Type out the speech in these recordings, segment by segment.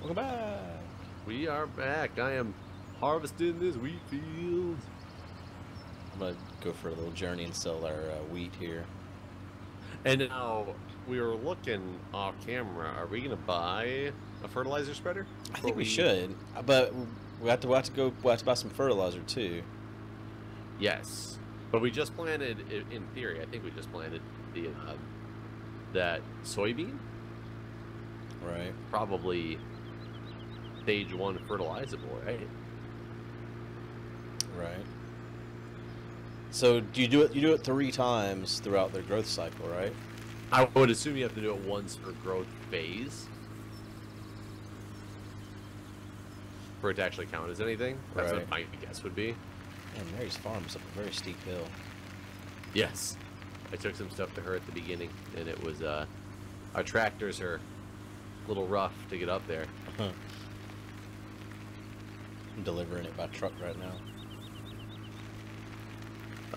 Welcome back. We are back. I am harvesting this wheat field. I'm gonna go for a little journey and sell our wheat here. And now we were looking off camera. Are we gonna buy a fertilizer spreader? I think we should, but we have to buy some fertilizer too. Yes, but we just planted. In theory, I think we just planted the that soybean. Right. Probably stage 1 fertilizable, right? Right. So do you do it? You do it 3 times throughout their growth cycle, right? I would assume you have to do it once per growth phase for it to actually count as anything. That's what my guess would be. And Mary's farm is up a very steep hill. Yes, I took some stuff to her at the beginning, and it was our tractors are a little rough to get up there. I'm delivering it by truck right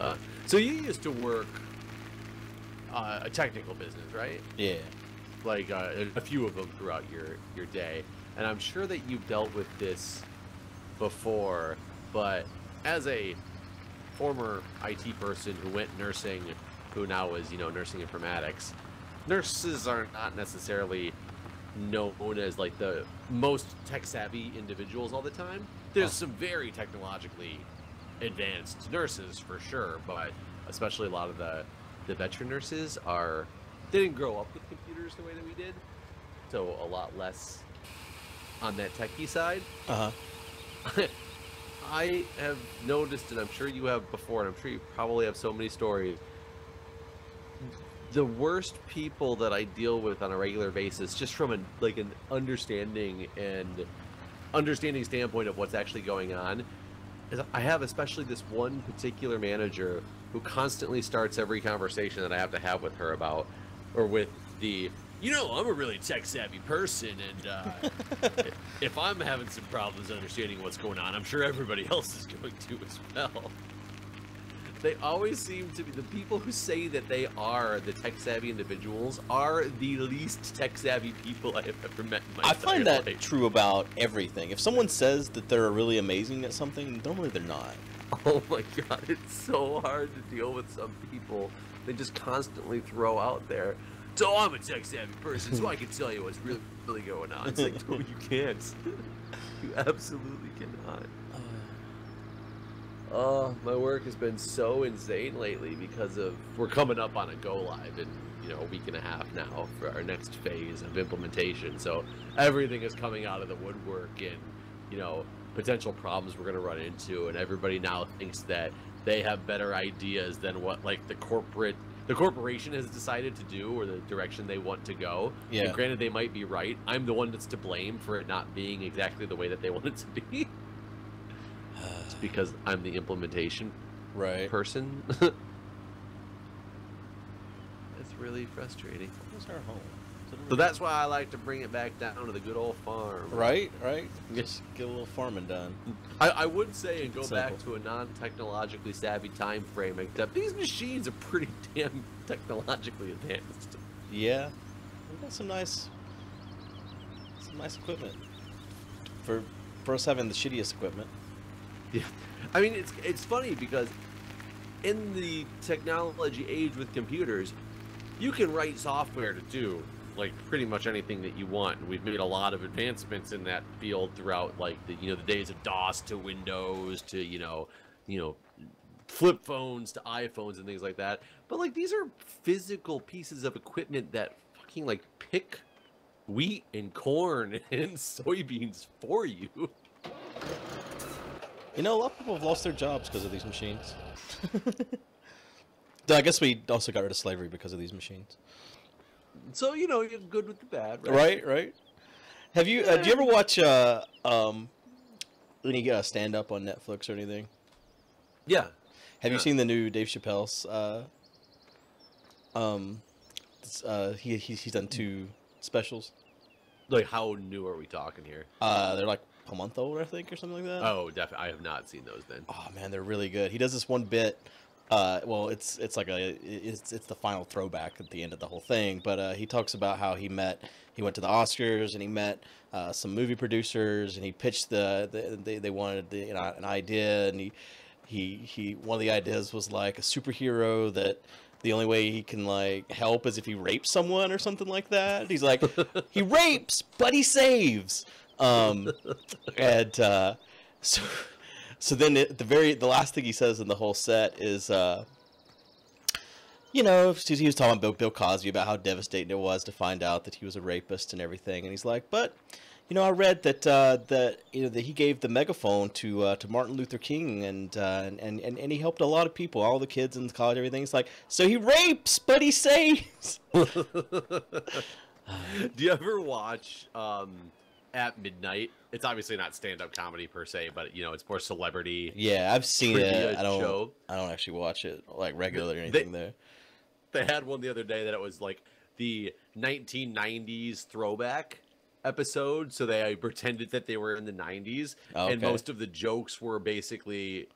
now. So you used to work a technical business, right? Yeah. Like a few of them throughout your day, and I'm sure that you've dealt with this before, but as a former IT person who went nursing, who now is, nursing informatics, nurses are not necessarily known as like the most tech-savvy individuals all the time. There's some very technologically advanced nurses for sure, but especially a lot of the veteran nurses they didn't grow up with computers the way that we did, so a lot less on that techie side. I have noticed, and I'm sure you have before, and I'm sure you probably have so many stories, the worst people that I deal with on a regular basis, just from an understanding standpoint of what's actually going on, is I have especially this one particular manager who constantly starts every conversation that I have to have with her about, or with I'm a really tech-savvy person, and if I'm having some problems understanding what's going on, I'm sure everybody else is going to as well. They always seem to be, the people who say that they are the tech-savvy individuals are the least tech-savvy people I have ever met in my entire life. I find that true about everything. If someone says that they're really amazing at something, normally they're not. Oh my god, it's so hard to deal with some people. They just constantly throw out there, so I'm a tech-savvy person, so I can tell you what's really going on. It's like, no, you can't. You absolutely cannot. Oh, my work has been so insane lately because we're coming up on a go-live in, a week and a half now for our next phase of implementation. So everything is coming out of the woodwork, and, potential problems we're going to run into, and everybody now thinks that they have better ideas than what, the corporation has decided to do, or the direction they want to go. Yeah. And granted, they might be right. I'm the one that's to blame for it not being exactly the way that they want it to be. It's because I'm the implementation person. It's really frustrating. Where's our home? So that's why I like to bring it back down to the good old farm. Right. Just get a little farming done. I would say, and go back to a non-technologically savvy time frame, except these machines are pretty damn technologically advanced. Yeah, we've got some nice equipment for us having the shittiest equipment. Yeah, I mean, it's funny because in the technology age with computers, you can write software to do pretty much anything that you want, and we've made a lot of advancements in that field throughout the days of DOS to Windows to flip phones to iPhones and things like that. But these are physical pieces of equipment that fucking pick wheat and corn and soybeans for you. A lot of people have lost their jobs because of these machines. I guess we also got rid of slavery because of these machines. So, you're good with the bad, right? Right. Have you, do you ever watch, any stand-up on Netflix or anything? Yeah. Have you seen the new Dave Chappelle's, he's done 2 specials? How new are we talking here? They're a month old, I think, or something like that. Oh, definitely. I have not seen those then. Oh, man, they're really good. He does this one bit Well, it's like it's the final throwback at the end of the whole thing. But he talks about how he went to the Oscars and he met some movie producers and he pitched they wanted an idea, and he one of the ideas was like a superhero that the only way he can like help is if he rapes someone or something like that. He's like, he rapes but he saves. And so. So then the last thing he says in the whole set is, he was talking about Bill Cosby, about how devastating it was to find out that he was a rapist and everything. And he's like, but, I read that he gave the megaphone to Martin Luther King and he helped a lot of people, all the kids in college, everything. It's like, so he rapes, but he saves. Do you ever watch, At Midnight? It's obviously not stand-up comedy per se, but it's more celebrity. Yeah, I've seen it. I don't actually watch it like regularly or anything there. They had one the other day that it was like the 1990s throwback episode, so they pretended that they were in the 90s, and most of the jokes were basically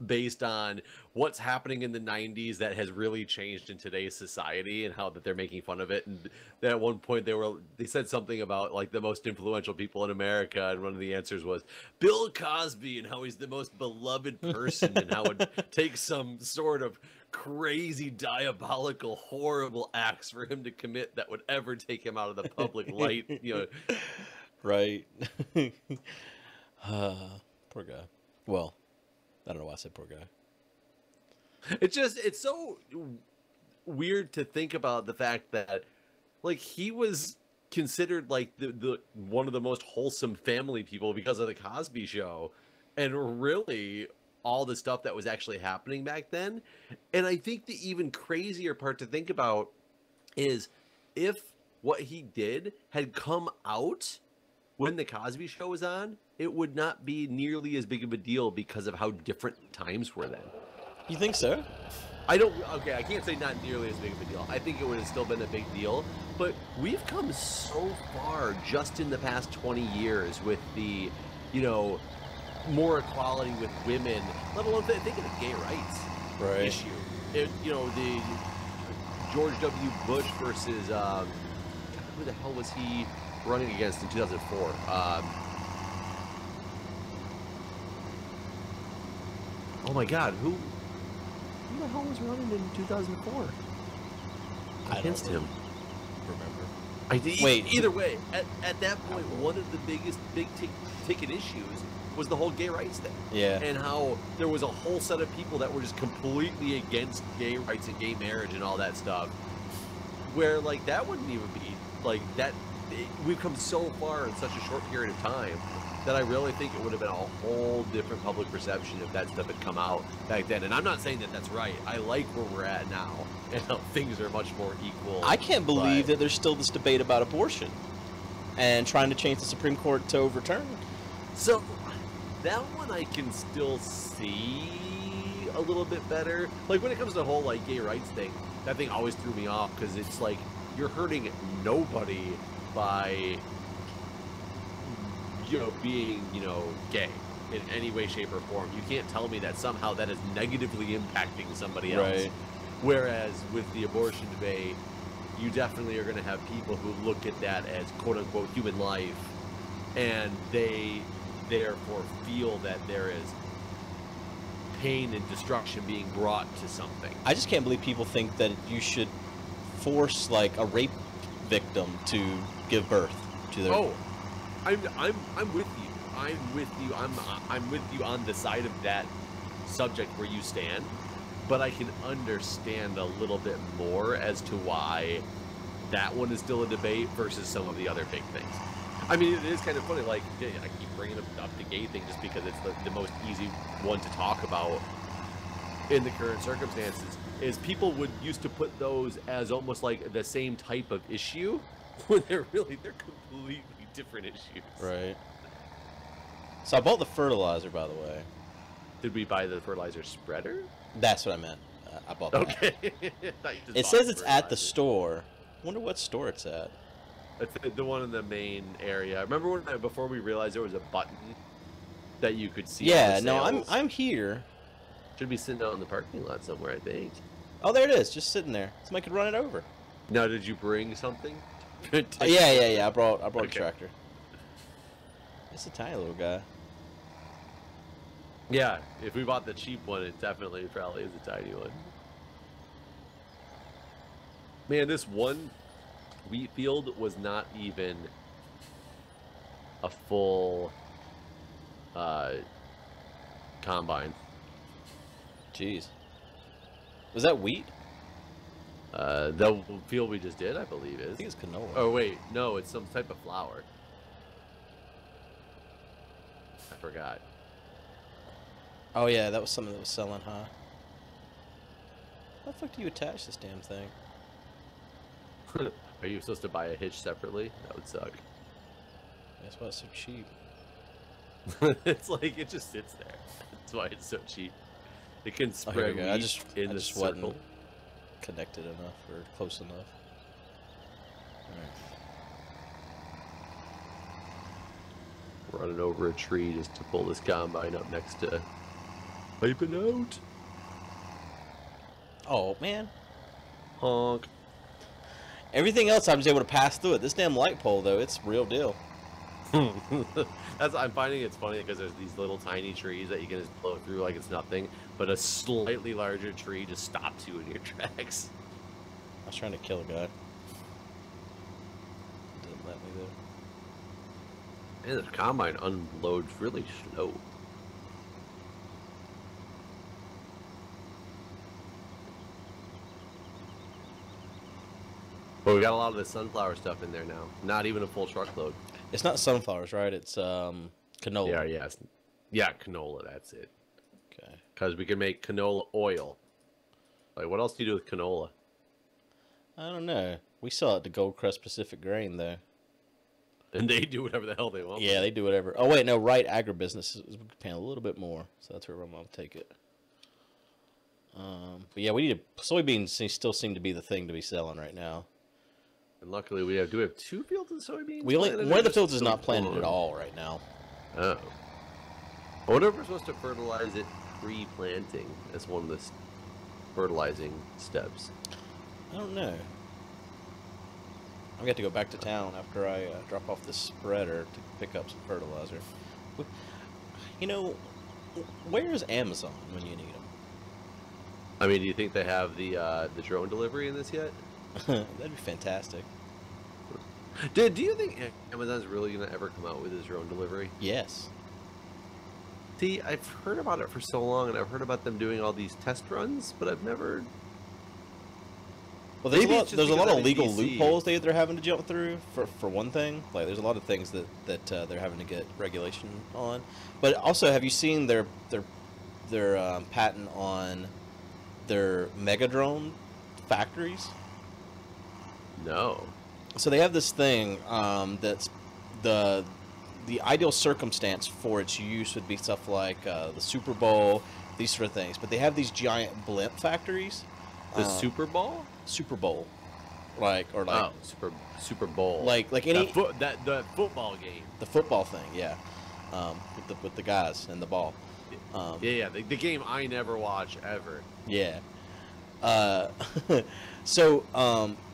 based on what's happening in the 90s that has really changed in today's society and how that they're making fun of it. And then at one point they said something about like the most influential people in America, and one of the answers was Bill Cosby and how he's the most beloved person and how it takes some sort of crazy, diabolical, horrible acts for him to commit that would ever take him out of the public light. Right. Poor guy. Well, I don't know why I said poor guy. It's so weird to think about the fact that like he was considered like the one of the most wholesome family people because of the Cosby Show, and really all the stuff that was actually happening back then. And I think the even crazier part to think about is if what he did had come out when the Cosby Show was on, it would not be nearly as big of a deal because of how different times were then. You think so? I can't say not nearly as big of a deal. I think it would have still been a big deal, but we've come so far just in the past 20 years with the, more equality with women, let alone thinking of gay rights issue. The George W. Bush versus, who the hell was he running against in 2004? Oh my God, who the hell was running in 2004 against him? Remember? Wait. Either way, at that point, one of the biggest big-ticket issues was the whole gay rights thing. Yeah. And how there was a whole set of people that were just completely against gay rights and gay marriage and all that stuff. Where, like, that wouldn't even be, like, that... We've come so far in such a short period of time that I really think it would have been a whole different public perception if that stuff had come out back then. And I'm not saying that that's right. I like where we're at now, and how things are much more equal. I can't believe that there's still this debate about abortion and trying to change the Supreme Court to overturn. So that one I can still see a little bit better. Like when it comes to the whole like gay rights thing, that thing always threw me off because it's like you're hurting nobody by being gay in any way, shape, or form. You can't tell me that somehow that is negatively impacting somebody else. Right. Whereas with the abortion debate, you definitely are going to have people who look at that as quote unquote human life, and they therefore feel that there is pain and destruction being brought to something. I just can't believe people think that you should force like a rape victim to give birth to their... Oh, I'm with you. I'm with you on the side of that subject where you stand, but I can understand a little bit more as to why that one is still a debate versus some of the other big things. I mean, it is kind of funny, like, I keep bringing up the gay thing just because it's the most easy one to talk about in the current circumstances, is people used to put those as almost like the same type of issue, when they're completely different issues. Right. So I bought the fertilizer, by the way. Did we buy the fertilizer spreader? That's what I meant. I bought that. Okay. It says it's at the store. I wonder what store it's at. It's the one in the main area. Remember before we realized there was a button that you could see? Yeah, no, I'm here. Should be sitting out in the parking lot somewhere, I think. Oh, there it is, just sitting there. Somebody could run it over. Now, did you bring something? Yeah. I brought a Okay. tractor. It's a tiny little guy. Yeah, if we bought the cheap one, it definitely probably is a tiny one. Man, this one wheat field was not even a full combine. Jeez. Was that wheat? The field we just did, I believe, I is. think it's canola. Oh, wait. No, it's some type of flour. I forgot. Oh yeah, that was something that was selling, huh? How the fuck do you attach this damn thing? Are you supposed to buy a hitch separately? That would suck. That's why it's so cheap. It's like it just sits there. That's why it's so cheap. It can Oh, here spread we go. wheat I just in the wasn't circle. connected enough or close enough. Alright. Running over a tree just to pull this combine up next to piping out. Oh man. Honk. Everything else I was able to pass through it. This damn light pole though, it's real deal. I'm finding it's funny because there's these little tiny trees that you can just blow through like it's nothing, but a slightly larger tree just stops you in your tracks. I was trying to kill a guy. Didn't let me though. And the combine unloads really slow. But we got a lot of the sunflower stuff in there now. Not even a full truckload. It's not sunflowers, right? It's canola. Yeah, yes. Yeah, canola, that's it. Okay. Because we can make canola oil. Like, what else do you do with canola? I don't know. We sell it to Gold Crest Pacific Grain though. And they do whatever the hell they want. Yeah, they do whatever. Oh wait, no, right. Agribusiness is paying a little bit more, so that's where I'm gonna take it. But yeah, we need soybeans. Still seem to be the thing to be selling right now. And luckily, we have. Do we have 2 fields of soybeans? We only planted, one or of the just fields is the not planted one? at all right now. Oh. I wonder if we're supposed to fertilize it pre-planting as one of the fertilizing steps. I don't know. I'm gonna have to go back to town after I drop off this spreader to pick up some fertilizer. You know, where's Amazon when you need them? I mean, do you think they have the drone delivery in this yet? That'd be fantastic. Do you think Amazon's really gonna ever come out with his drone delivery? Yes. See, I've heard about it for so long, and I've heard about them doing all these test runs, but I've never. Well, there's Maybe a it's lot, just there's a because lot I'm of in legal DC. loopholes they're having to jump through for one thing. Like, there's a lot of things that they're having to get regulation on. But also, have you seen their patent on their mega drone factories? No. So they have this thing that's the ideal circumstance for its use would be stuff like the Super Bowl, these sort of things. But they have these giant blimp factories. The Super Bowl? Super Bowl, like Oh, Super Bowl. like any the football game. the football thing, yeah, with the guys and the ball, Yeah, the game I never watch ever. yeah. So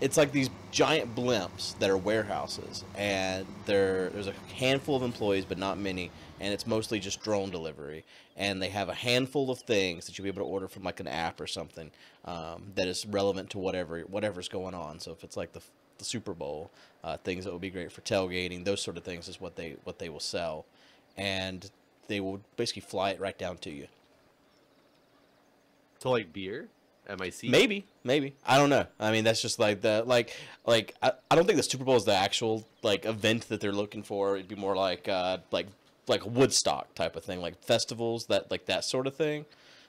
it's like these giant blimps that are warehouses, and there's a handful of employees, but not many, and it's mostly just drone delivery. And they have a handful of things that you'll be able to order from like an app or something that is relevant to whatever's going on. So if it's like the Super Bowl, things that would be great for tailgating, those sort of things is what they will sell, and they will basically fly it right down to you. So like beer? MIC? Maybe. I don't know. I mean, that's just like I don't think the Super Bowl is the actual like event that they're looking for. It'd be more like a Woodstock type of thing, like festivals that sort of thing.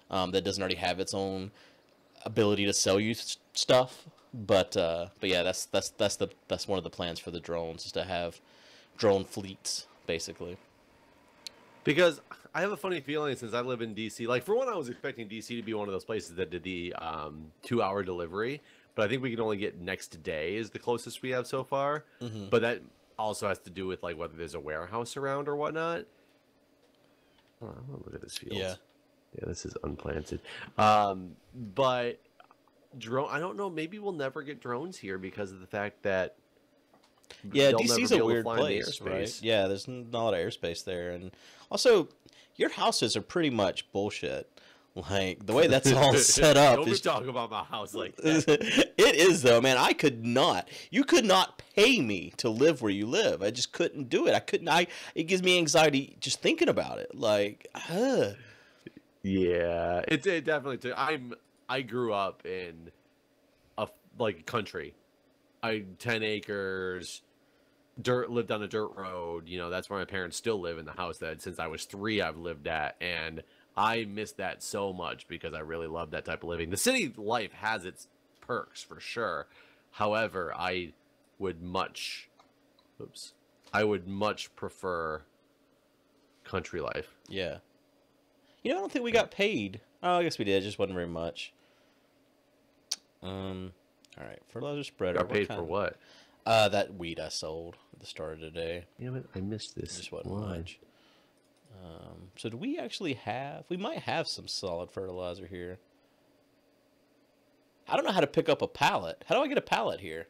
That doesn't already have its own ability to sell you stuff. But yeah, that's one of the plans for the drones is to have drone fleets basically. Because I have a funny feeling since I live in DC. Like, for one, I was expecting DC to be one of those places that did the 2-hour delivery. But I think we can only get next day is the closest we have so far. Mm-hmm. But that also has to do with, like, whether there's a warehouse around or whatnot. Oh, I'm going to look at this field. Yeah. Yeah, this is unplanted. But drone, I don't know. Maybe we'll never get drones here because of the fact that Yeah, they'll DC's never be a able to weird fly in the place, right? airspace. Yeah, there's not a lot of airspace there, and also your houses are pretty much bullshit. Like the way that's all set up Don't be is talking about my house like that. it is though, man. I could not. You could not pay me to live where you live. I just couldn't do it. I couldn't. It gives me anxiety just thinking about it. Like, Yeah, it definitely. I grew up in a country. 10 acres, lived on a dirt road. You know, that's where my parents still live, in the house that since I was 3 I've lived at, and I miss that so much because I really love that type of living. The city life has its perks for sure. However, I would much prefer country life. yeah. You know, I don't think we got paid. Oh, I guess we did. It just wasn't very much. All right, fertilizer spreader. Got paid for what? That weed I sold at the start of today. Damn it, I missed this. Just wasn't much. So do we actually have? We might have some solid fertilizer here. I don't know how to pick up a pallet. How do I get a pallet here?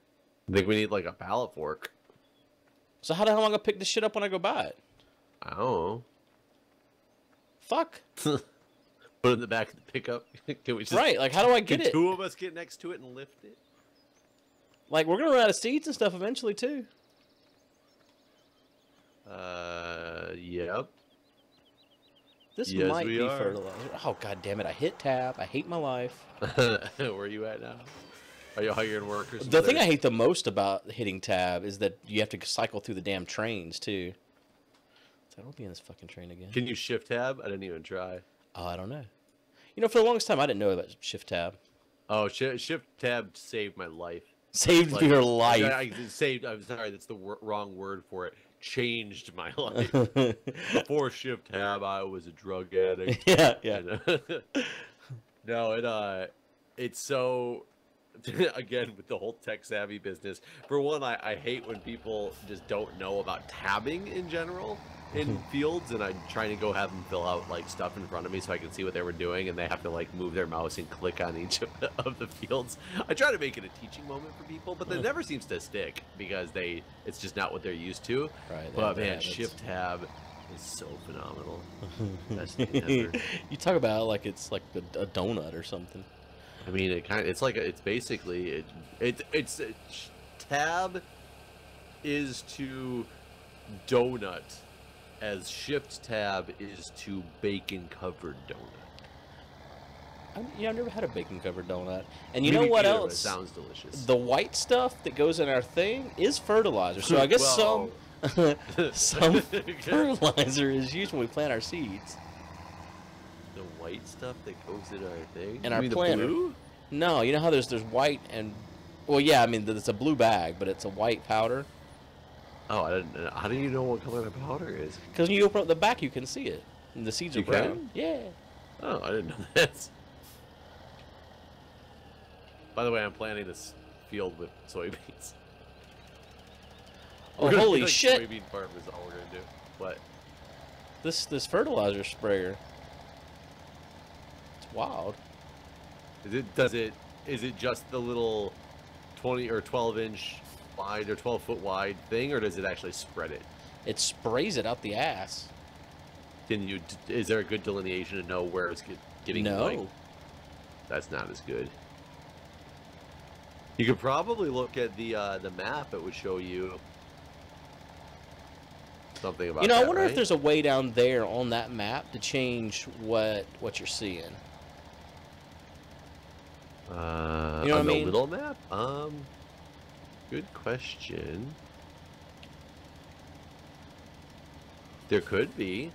I think we need like a pallet fork. So how the hell am I gonna pick this shit up when I go buy it? I don't know. Fuck. Put it in the back of the pickup. Can we just, right, like how do I get it? 2 of us get next to it and lift it? Like we're gonna run out of seeds and stuff eventually too. Yep. This Yes, might we be are. fertilizer. Oh god damn it! I hit tab. I hate my life. Where are you at now? Are you hiring workers? The thing I hate the most about hitting tab is that you have to cycle through the damn trains too. So I don't be in this fucking train again. Can you shift tab? I didn't even try. Oh, I don't know. You know, for the longest time, I didn't know about shift tab. Oh, shift tab saved my life. Saved your life. I'm sorry, that's the wrong word for it. Changed my life. Before shift tab, I was a drug addict. Yeah. And, no, it's so. Again, with the whole tech savvy business. For one, I hate when people just don't know about tabbing in general in fields, and I'm trying to go have them fill out like stuff in front of me so I can see what they were doing, and they have to like move their mouse and click on each of the fields. I try to make it a teaching moment for people, but that never seems to stick because it's just not what they're used to. Right. But man, shift tab is so phenomenal. Best thing ever. You talk about it like it's like a donut or something. I mean, it's basically tab is to donut as shift tab is to bacon covered donut. I've never had a bacon covered donut. And you know what else? It sounds delicious. The white stuff that goes in our thing is fertilizer. So I guess some fertilizer is used when we plant our seeds. The white stuff that goes in our thing? In our planter. The blue? No, you know how there's white and... Well, yeah, I mean, it's a blue bag, but it's a white powder. Oh, I didn't know. How do you know what color the powder is? Because when you open up the back, you can see it. And the seeds are brown. Can? Yeah. Oh, I didn't know that. By the way, I'm planting this field with soybeans. Oh, holy shit! Soybean farm is all we're gonna do. What? This fertilizer sprayer. It's wild. Is it just the little 20 or 12-inch wide or 12-foot wide thing, or does it actually spread it? It sprays it out the ass. Is there a good delineation to know where it's getting? No. Like, that's not as good. You could probably look at the map. It would show you something about. You know, that, I wonder right? if there's a way down there on that map to change what you're seeing. You know what I on the mean? little map? Good question. There could be.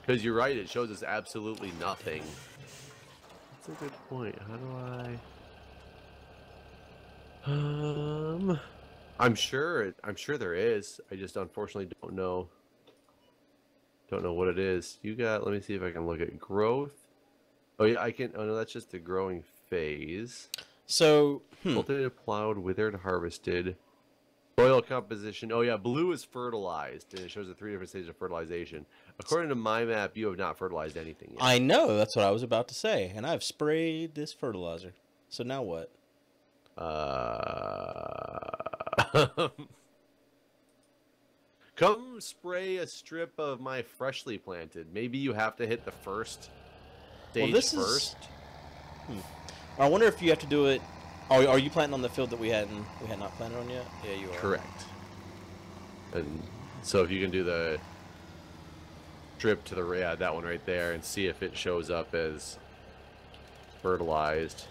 Because you're right, it shows us absolutely nothing. That's a good point. How do I... I'm sure there is. I just unfortunately don't know what it is. Let me see if I can look at growth. Oh yeah, I can. Oh no, that's just the growing phase. So, Cultivated, plowed, withered, harvested. Soil composition. Oh yeah, blue is fertilized, and it shows the 3 different stages of fertilization. According to my map, you have not fertilized anything yet. I know, that's what I was about to say, and I've sprayed this fertilizer. So now what? Come spray a strip of my freshly planted. Maybe you have to hit the first stage first. I wonder if you have to do it. Oh, are you planting on the field that we had not planted on yet? Yeah, you are. Correct. And so if you can do the strip to the that one right there and see if it shows up as fertilized.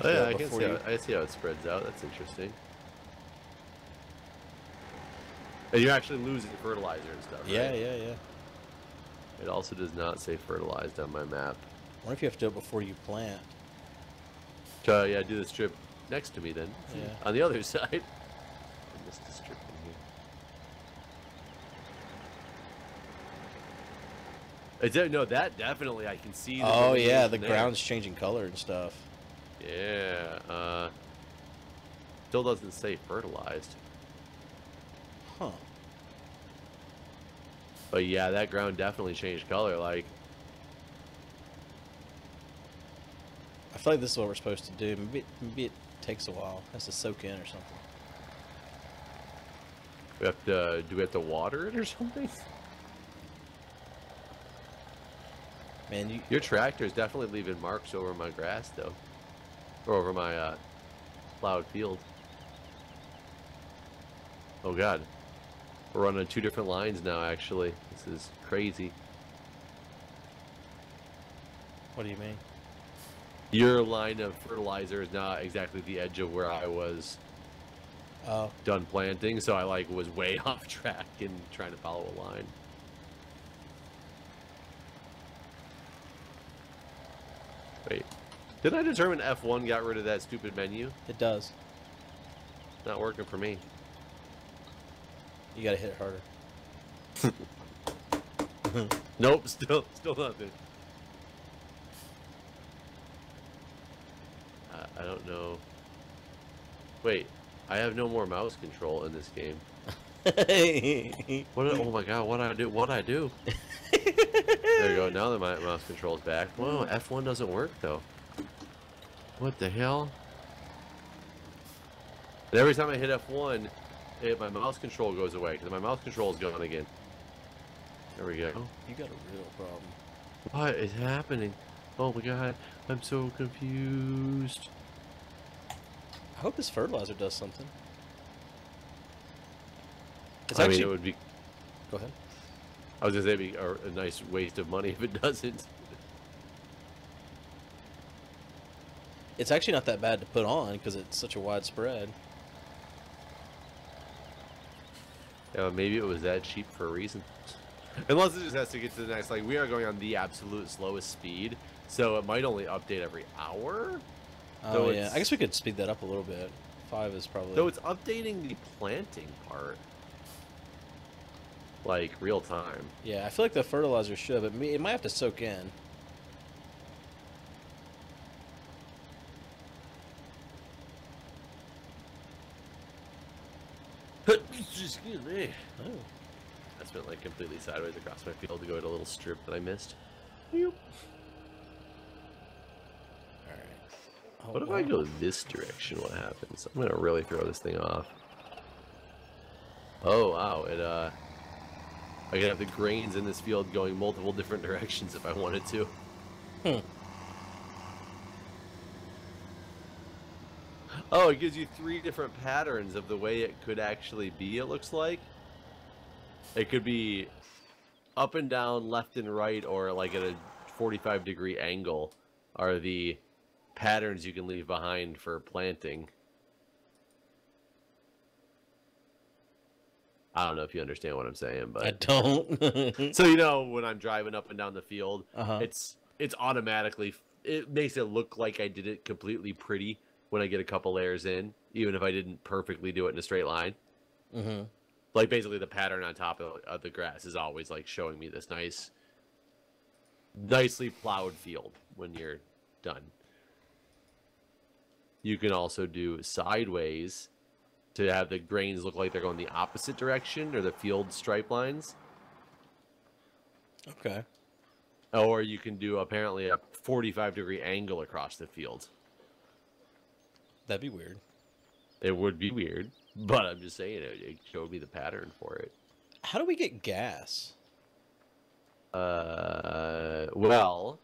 Oh, yeah, I see how it spreads out. That's interesting. And you're actually losing fertilizer and stuff, right? Yeah. It also does not say fertilized on my map. I wonder if you have to do it before you plant. Yeah, do the strip next to me then. Yeah. On the other side. I missed the strip in here. No, that definitely I can see. Oh yeah, the ground's changing color and stuff. Yeah. Still doesn't say fertilized. Huh. But yeah, that ground definitely changed color. Like, I feel like this is what we're supposed to do. Maybe it takes a while. It has to soak in or something. we have to. Do we have to water it or something? Man, your tractor is definitely leaving marks over my grass, though, or over my plowed field. Oh God, we're running 2 different lines now. Actually, this is crazy. What do you mean? Your line of fertilizer is not exactly the edge of where I was done planting, so I was way off track and trying to follow a line. Wait, didn't I determine F1 got rid of that stupid menu? It does. Not working for me. You gotta hit it harder. Nope, still nothing. I don't know. Wait, I have no more mouse control in this game. What? Oh my God! What I do? There you go. Now that my mouse control is back. Whoa, F1 doesn't work though. What the hell? And every time I hit F1, my mouse control goes away because my mouse control is gone again. There we go. You got a real problem. What is happening? Oh my God, I'm so confused. I hope this fertilizer does something. I mean, it would be. Go ahead. I was gonna say it'd be a nice waste of money if it doesn't. It's actually not that bad to put on because it's such a wide spread. Yeah, maybe it was that cheap for a reason. Unless it just has to get to the next. Like, we are going on the absolute slowest speed, so it might only update every hour. Oh yeah, I guess we could speed that up a little bit. 5 is probably. So it's updating the planting part, like real time. Yeah, I feel like the fertilizer should, but it might have to soak in. Excuse me. Oh. I spent like completely sideways across my field to go to a little strip that I missed. Yep. Alright. What if I go this direction? What happens? I'm gonna really throw this thing off. Oh wow! I could have the grains in this field going multiple different directions if I wanted to. Oh, it gives you 3 different patterns of the way it could actually be. It looks like it could be up and down, left and right, or like at a 45-degree angle. Are the patterns you can leave behind for planting. I don't know if you understand what I'm saying, but I don't. So when I'm driving up and down the field, it's automatically, it makes it look like I did it completely pretty when I get a couple layers in, even if I didn't perfectly do it in a straight line. Like basically the pattern on top of the grass is always like showing me this nicely plowed field when you're done. You can also do sideways to have the grains look like they're going the opposite direction, or the field stripe lines. Okay. Or you can do apparently a 45-degree angle across the field. That'd be weird. It would be weird, but I'm just saying it showed me the pattern for it. How do we get gas? Well,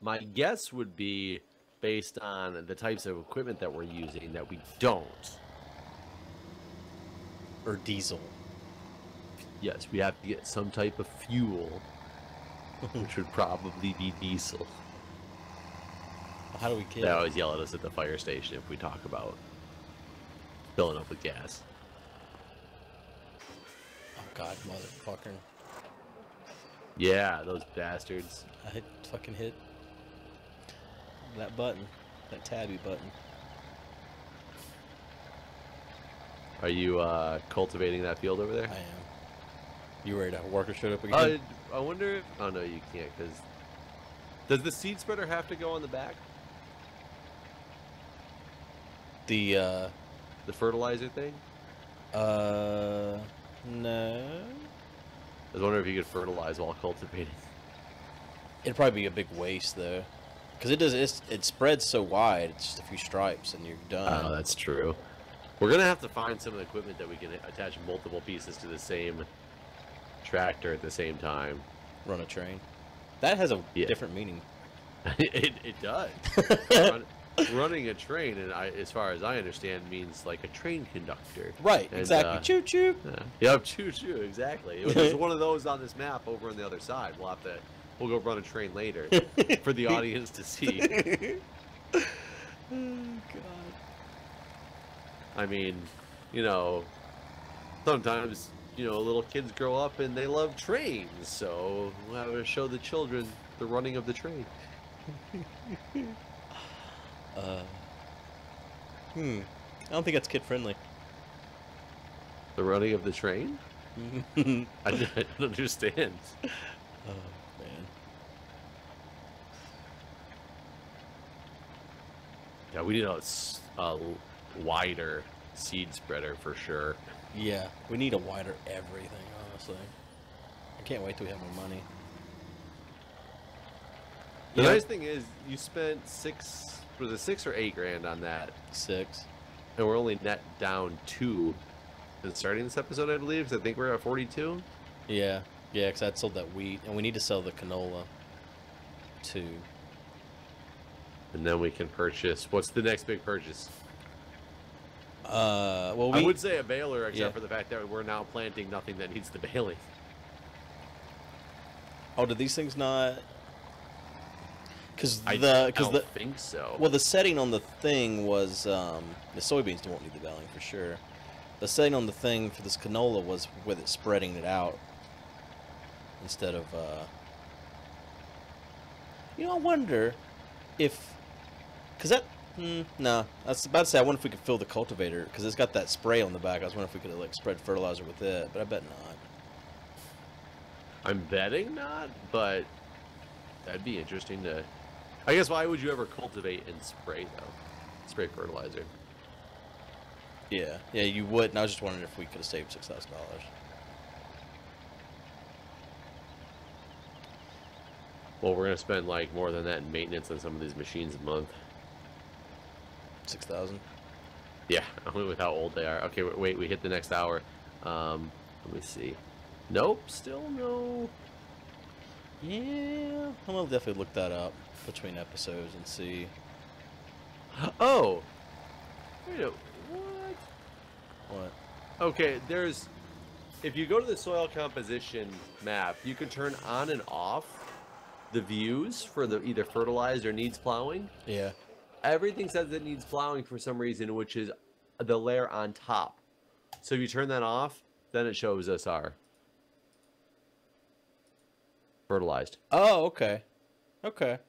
my guess would be based on the types of equipment that we're using that we don't. Or diesel? Yes, we have to get some type of fuel, which would probably be diesel. How do we get They it? always yell at us at the fire station if we talk about filling up with gas. Oh god, motherfucker. Yeah, those bastards. I fucking hit that button. That tabby button. Are you cultivating that field over there? I am. You ready to work or showed up again? I wonder if... Oh, no, you can't, because... Does the seed spreader have to go on the back? The fertilizer thing? no. I was wondering if you could fertilize while cultivating. It'd probably be a big waste though, because it spreads so wide. It's just a few stripes and you're done. Oh, that's true. We're gonna have to find some of the equipment that we can attach multiple pieces to the same tractor at the same time. Run a train. That has a different meaning. it does. Running a train, and as far as I understand, means like a train conductor. Right, and, exactly. Choo choo. Yep, choo choo. Exactly. There's one of those on this map over on the other side. We'll go run a train later for the audience to see. Oh god. I mean, sometimes little kids grow up and they love trains, so we'll have to show the children the running of the train. I don't think that's kid friendly. The running of the train? I don't understand. Oh man. Yeah, we need a wider seed spreader for sure. Yeah, we need a wider everything, honestly. I can't wait till we have more money. The nice thing is, you spent $6 or $8 grand on that? 6. And we're only net down 2 in starting this episode, I believe, because I think we're at 42. Yeah, because I'd sold that wheat, and we need to sell the canola, too. And then we can purchase... What's the next big purchase? Well, I would say a baler, except for the fact that we're now planting nothing that needs the baling. Oh, did these things not... I don't think so. Well, the setting on the thing was the soybeans won't need the baling for sure. The setting on the thing for this canola was with it spreading it out instead of. I wonder if, cause that. No, I was about to say I wonder if we could fill the cultivator because it's got that spray on the back. I was wondering if we could like spread fertilizer with it, but I bet not. I'm betting not, but that'd be interesting to. I guess why would you ever cultivate and spray though? Spray fertilizer. Yeah, you would. And I was just wondering if we could have saved $6,000. Well, we're gonna spend like more than that in maintenance on some of these machines a month. 6,000. Yeah, only with how old they are. Okay, wait, we hit the next hour. Let me see. Nope, still no. Yeah, I'm gonna definitely look that up between episodes and see. Oh, wait a what? What? Okay, if you go to the soil composition map, you can turn on and off the views for the either fertilized or needs plowing. Yeah. Everything says it needs plowing for some reason, which is the layer on top. So if you turn that off, then it shows us our fertilized. Oh, okay. Okay.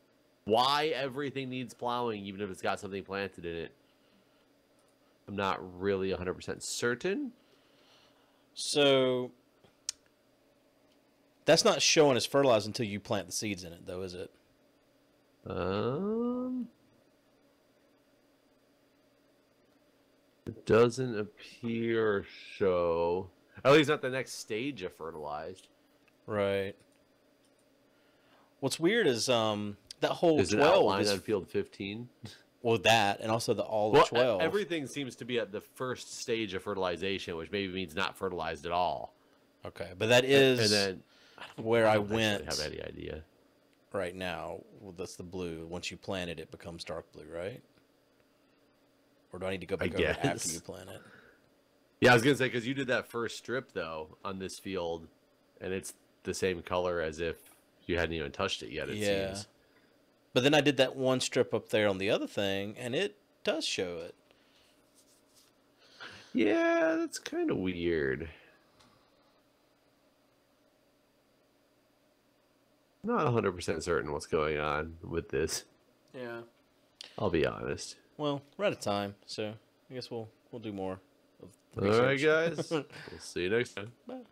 Why everything needs plowing, even if it's got something planted in it, I'm not really 100% certain. So that's not showing as fertilized until you plant the seeds in it, though, is it? It doesn't appear so. At least not the next stage of fertilized. Right. What's weird is that whole Is it 12 outlined is on field 15? well that, and also the all of 12. Everything seems to be at the first stage of fertilization, which maybe means not fertilized at all. Okay, but that is and then where I don't went. Have any idea? Right now, well, that's the blue. Once you plant it, it becomes dark blue, right? Or do I need to go back over it after you plant it? Yeah, I was gonna say because you did that first strip though on this field, and it's the same color as if you hadn't even touched it yet. It seems. But then I did that one strip up there on the other thing, and it does show it. Yeah, that's kind of weird. Not 100% certain what's going on with this. Yeah. I'll be honest. Well, we're out of time, so I guess we'll do more of research. research. All right, guys. We'll see you next time. Bye.